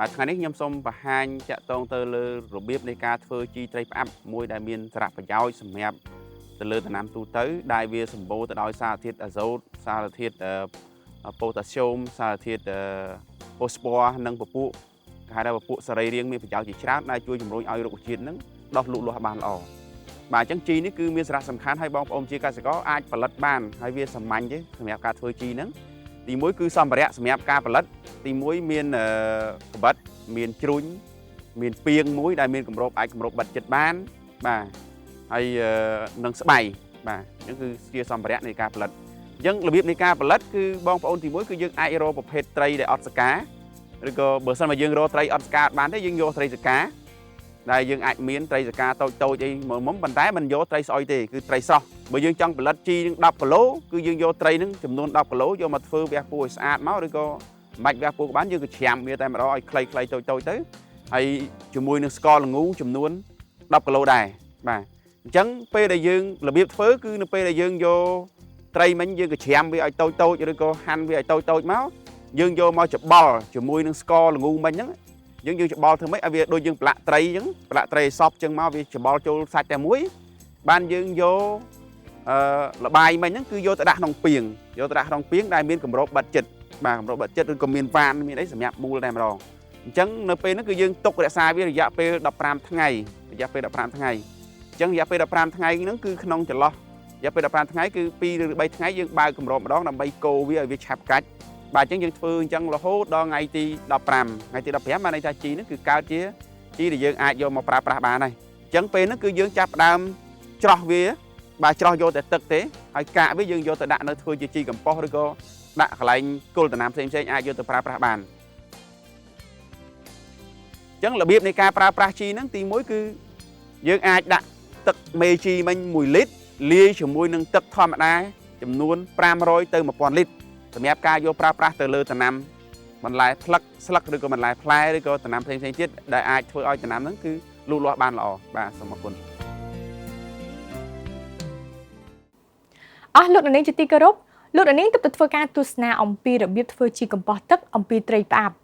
បាទថ្ងៃនេះខ្ញុំសូមបង្ហាញតាក់ទងទៅលើរបៀបនៃការធ្វើជីត្រីផ្អាប់មួយដែលមានសារៈប្រយោជន៍សម្រាប់ទៅលើដំណាំទូទៅដែលវាសម្បូរទៅដោយសារធាតុអាសូតសារធាតុប៉ូតាស្យូមសារធាតុផូស្វ័រនិងពពួកគេហៅថាពពួកសរីរាង្គមានប្រយោជន៍ជាច្រើនដែលជួយជំរុញឲ្យរុក្ខជាតិនឹងដុះលូតលាស់បានល្អបាទអញ្ចឹងជីនេះគឺមានសារៈសំខាន់ឲ្យបងប្អូនជាកសិករអាចផលិតបានហើយវាសាមញ្ញទេសម្រាប់ការធ្វើជីហ្នឹងទី1គឺសម្ភារៈសម្រាប់ការផលិតទី1មានកបិតមានជ្រុញមានពីងមួយដែលមានគម្របអាចគម្រบบិទចិត្តបានបាទហើយនឹងស្បៃបាទអញ្ចឹងគឺជាសម្ភារៈនៃការផលិតអញ្ចឹងរបៀបនៃការផលិតគឺបងប្អូនទី1គឺយើងអាចរកប្រភេទត្រីដែលអត់សកាឬក៏បើសិនមកយើងរកត្រីអត់សកាបានទេយើងយកត្រីសកាដែលយើងអាចមានត្រីសកាតូចអីមុំប៉ុន្តែមិនយកត្រីស្អុយទេគឺត្រីស្រស់បើយើងចង់ផលិតជីនឹង10គីឡូគឺយើងយកត្រីនឹងចំនួន10គីឡូយកមកធ្វើវះពោះឲ្យស្អាតមកឬក៏មិនបាច់វះពោះក៏បានយើងក៏ច្រាំវាតែម្ដងឲ្យខ្លីៗតូចទៅហើយជាមួយនឹងស្ករល្ងូចំនួន10គីឡូដែរបាទអញ្ចឹងពេលដែលយើងរបៀបធ្វើគឺនៅពេលដែលយើងយកត្រីមិញយើងក៏ច្រាំវាឲ្យតូចឬក៏ហាន់វាឲ្យតូចមកយើងយកមកច្បល់ជាមួយនឹងស្ករល្ងូមិញហ្នឹងយើងច្បល់ធ្វើម៉េចឲ្យវាដូចយើងប្រឡាក់ត្រីអញ្ចឹងប្រឡាក់ត្រីសពអញ្ចឹងមកវាច្បល់ចូលសាច់តែមួយបានយើងយកលបាយមិញហ្នឹងគឺយកទៅដាក់ក្នុងពាងដែលមានគម្របបិទចិត្តបាទគម្របបិទចិត្តឬក៏មានវ៉ានមានអីសម្រាប់មូលតែម្ដងអញ្ចឹងនៅពេលហ្នឹងគឺយើងទុករក្សាវារយៈពេល15ថ្ងៃអញ្ចឹងរយៈពេល15ថ្ងៃហ្នឹងគឺក្នុងចន្លោះរយៈពេល15ថ្ងៃគឺ2ឬ3ថ្ងៃយើងបើកគម្របម្ដងដើម្បីកូរវាឲ្យវាឆាប់កាច់បាទអញ្ចឹងយើងធ្វើអញ្ចឹងរហូតដល់ថ្ងៃទី15បានន័យថាជីហ្នឹងគឺកើតជាជីដែលយើងអាចយកមកប្រើប្រាស់បានហើយអញ្ចឹងពេលហ្នឹងគឺយើងចាប់ផ្ដើមច្រោះវាបាទច្រោះយកតែទឹកទេហើយកាកវាយើងយកទៅដាក់នៅធ្វើជាជីកំប៉ុស្តឬក៏ដាក់កន្លែងគល់ដំណាំផ្សេងអាចយកទៅប្រើប្រាស់បានអញ្ចឹងរបៀបនៃការប្រើប្រាស់ជីហ្នឹងទី1គឺយើងអាចដាក់ទឹកមេជីមិញ1លីត្រលាយជាមួយនឹងទឹកធម្មតាចំនួន500ទៅ1000លីត្រសម្រាប់ការយកប្រើប្រាស់ទៅលើដំណាំបន្លែផ្លឹកស្លឹកឬក៏បន្លែផ្លែឬក៏ដំណាំផ្សេងទៀតដែលអាចធ្វើឲ្យដំណាំហ្នឹងគឺលូតលាស់បានល្អបាទសូមអរគុណអស់លោកនាងជាទីគោរពលោកនាងទើបទៅធ្វើការទស្សនាអំពីរបៀបធ្វើជីកំប៉ុស្តទឹកអំពីត្រីផ្អាប់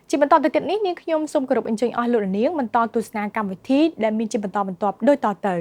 ជាបន្តទៅទៀតនេះនាងខ្ញុំសូមគោរពអញ្ជើញអស់លោកនាងបន្តទស្សនាកម្មវិធីដែលមានជាបន្តបន្ទាប់ដូចតទៅ